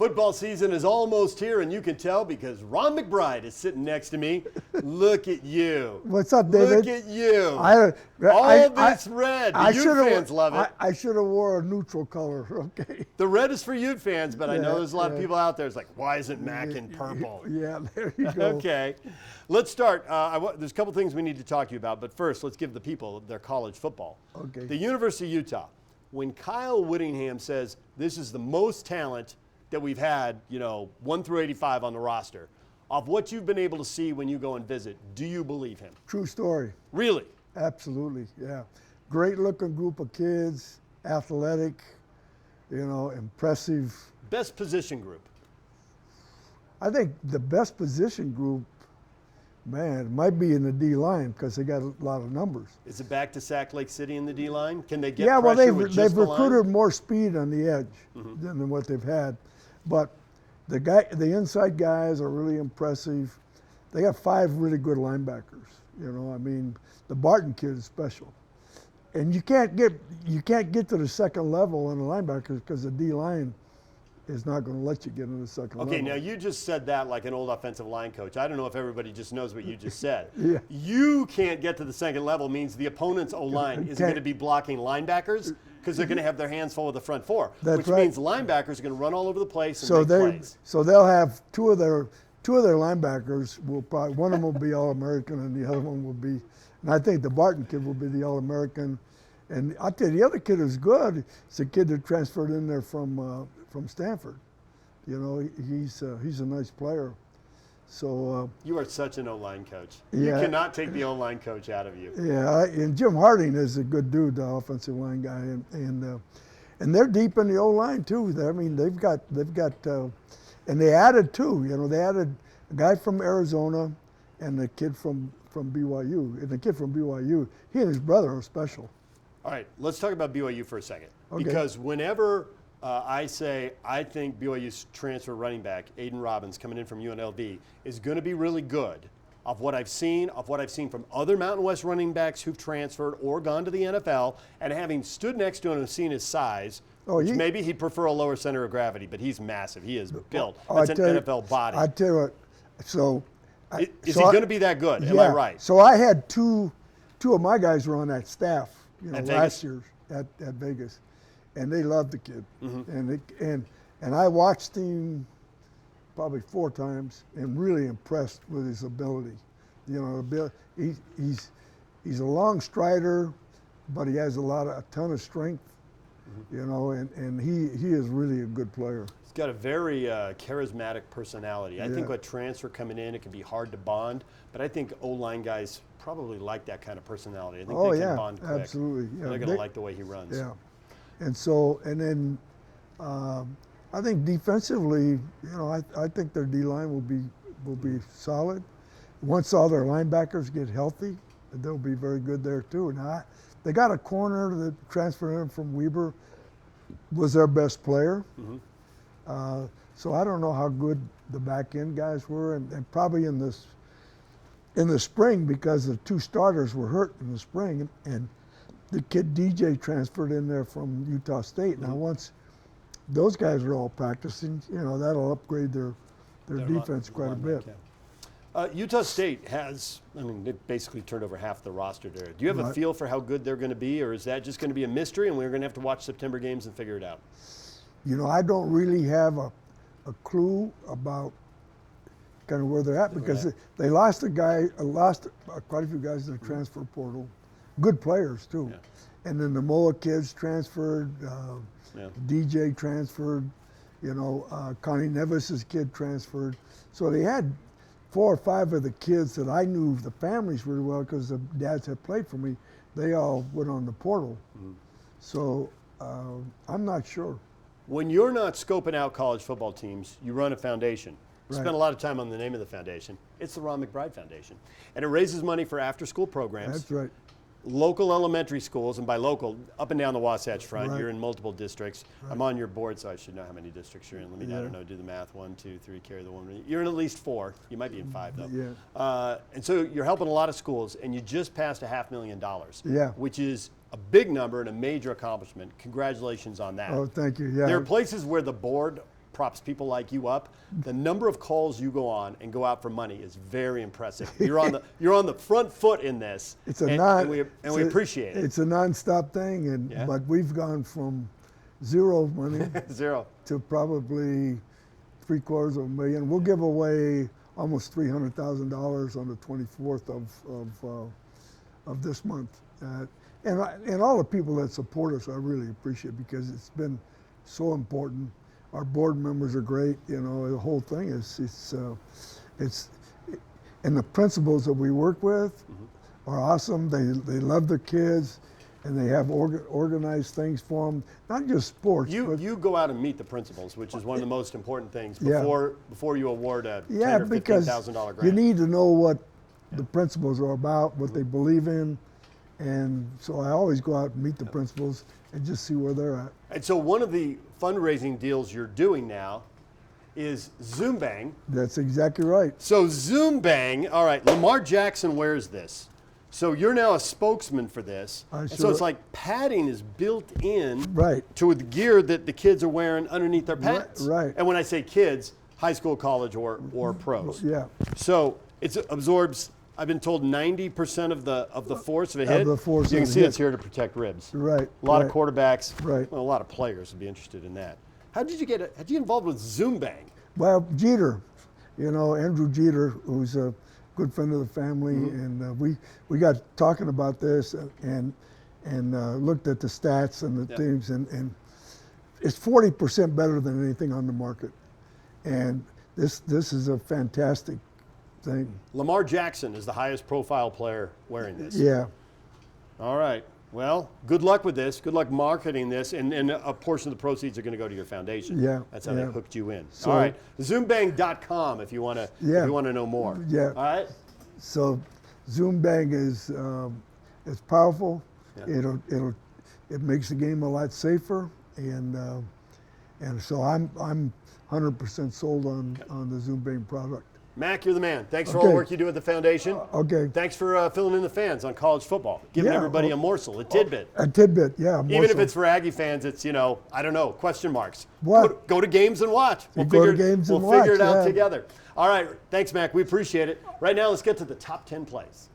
Football season is almost here, and you can tell because Ron McBride is sitting next to me. Look at you. What's up, David? Look at you. All this red. The Ute fans love it. I should have wore a neutral color, okay? The red is for Ute fans, but I know there's a lot of people out there. It's like, why isn't Mac in purple? Yeah, there you go. Okay. Let's start. There's a couple things we need to talk to you about, but first, let's give the people their college football. Okay. The University of Utah. When Kyle Whittingham says this is the most talent that we've had, 1 through 85 on the roster, of what you've been able to see when you go and visit, do you believe him? True story. Really? Absolutely, yeah. Great looking group of kids, athletic, impressive. Best position group? I think the best position group, man, it might be in the D-line because they got a lot of numbers. Is it back to Sac Lake City in the D-line? Can they get pressure pressure with they've recruited more speed on the edge than what they've had. But the inside guys are really impressive. They got 5 really good linebackers. The Barton kid is special. And you can't get to the second level in the linebackers because the D-line is not going to let you get in the second level. Okay, now you just said that like an old offensive line coach. I don't know if everybody just knows what you just said. Yeah. You can't get to the second level means the opponent's O-line isn't going to be blocking linebackers because they're going to have their hands full with the front four, which means linebackers are going to run all over the place and make plays. So they'll have two of their linebackers will probably, one of them will be All-American and the other one will be, and I think the Barton kid will be the All-American. And I'll tell you, the other kid who's good, it's a kid that transferred in there from Stanford. He's a nice player. So you are such an O-line coach. Yeah. You cannot take the O-line coach out of you. Yeah, and Jim Harding is a good dude, the offensive line guy, and they're deep in the O-line too. I mean, they've got, and they added two. They added a guy from Arizona and a kid from BYU. And the kid from BYU, he and his brother are special. All right, let's talk about BYU for a second. Okay. Because whenever I say I think BYU's transfer running back, Aidan Robbins, coming in from UNLV, is going to be really good, of what I've seen from other Mountain West running backs who've transferred or gone to the NFL, and having stood next to him and seen his size, maybe he'd prefer a lower center of gravity, but he's massive. He is built. That's an NFL body. I tell you what, is he going to be that good? Am I right? So I had two of my guys were on that staff, last year at Vegas, and they loved the kid. And I watched him probably 4 times and really impressed with his ability. He's a long strider, but he has a ton of strength. And he is really a good player. He's got a very charismatic personality. I think with transfer coming in, it can be hard to bond, but I think O-line guys probably like that kind of personality. I think they can bond quick. Absolutely. Yeah, they're going to like the way he runs. Yeah. And then I think defensively, I think their D-line will be solid. Once all their linebackers get healthy, they'll be very good there too. Now, they got a corner that transferred in from Weber, was their best player. So I don't know how good the back end guys were, and probably in the spring, because the 2 starters were hurt in the spring, and the kid DJ transferred in there from Utah State. Now once those guys are all practicing, that'll upgrade their defense quite a bit. Utah State they basically turned over half the roster there. Do you have a feel for how good they're going to be, or is that just going to be a mystery and we're going to have to watch September games and figure it out? I don't really have a clue about kind of where they're at, because they lost quite a few guys in the transfer portal. Good players too. Yeah. And then the Moa kids transferred, DJ transferred, Connie Nevis's kid transferred. So they had 4 or 5 of the kids that I knew the families really well because the dads had played for me. They all went on the portal. So I'm not sure. When you're not scoping out college football teams, you run a foundation. Spend a lot of time on the name of the foundation. It's the Ron McBride Foundation. And it raises money for after-school programs. That's right. Local elementary schools, and by local, up and down the Wasatch Front, you're in multiple districts. I'm on your board, so I should know how many districts you're in. I don't know, do the math. 1, 2, 3, carry the 1. You're in at least 4. You might be in 5, though. Yeah. And so you're helping a lot of schools, and you just passed $500,000. Yeah. Which is a big number and a major accomplishment. Congratulations on that. Oh, thank you. Yeah. There are places where the board props people like you up. The number of calls you go on and go out for money is very impressive. You're on the front foot in this. It's and we appreciate it. It's a nonstop thing, but we've gone from zero money Zero. to probably $750,000. We'll give away almost $300,000 on the 24th of this month. And all the people that support us, I really appreciate, because it's been so important. Our board members are great. You know, the whole thing is and the principals that we work with are awesome. They love their kids, and they have organized things for them. Not just sports. You go out and meet the principals, which is one of the most important things before you award a $10,000 or $15,000 grant. You need to know what the principals are about, what they believe in. And so I always go out and meet the principals and just see where they're at. And so one of the fundraising deals you're doing now is Zumbang. That's exactly right. So Zumbang, all right, Lamar Jackson wears this. So you're now a spokesman for this. And so it's like padding is built in to the gear that the kids are wearing underneath their pads. Right. And when I say kids, high school, college, or pros. Yeah. So it absorbs, I've been told, 90% of the force of a hit. Of the force you can of a see hit. it's here to protect ribs. Right. A lot of quarterbacks. Right. Well, a lot of players would be interested in that. How'd you get involved with Zumbang? Well, Jeter, Andrew Jeter, who's a good friend of the family, and we got talking about this and looked at the stats and the things, and it's 40% better than anything on the market, and this is a fantastic thing. Lamar Jackson is the highest profile player wearing this. Yeah. All right. Well, good luck with this. Good luck marketing this, and a portion of the proceeds are going to go to your foundation. Yeah. That's how they hooked you in. So, all right. Zumbang.com if you want to know more. Yeah. All right. So Zumbang is powerful. Yeah. It makes the game a lot safer, and so I'm 100% sold on the Zumbang product. Mac, you're the man. Thanks for all the work you do at the foundation. Okay. Thanks for filling in the fans on college football, giving everybody a morsel, a tidbit. A tidbit, yeah. Even if it's for Aggie fans, it's, I don't know, question marks. What? Go to games and watch. We'll figure it out together. All right. Thanks, Mac. We appreciate it. Right now, let's get to the top 10 plays.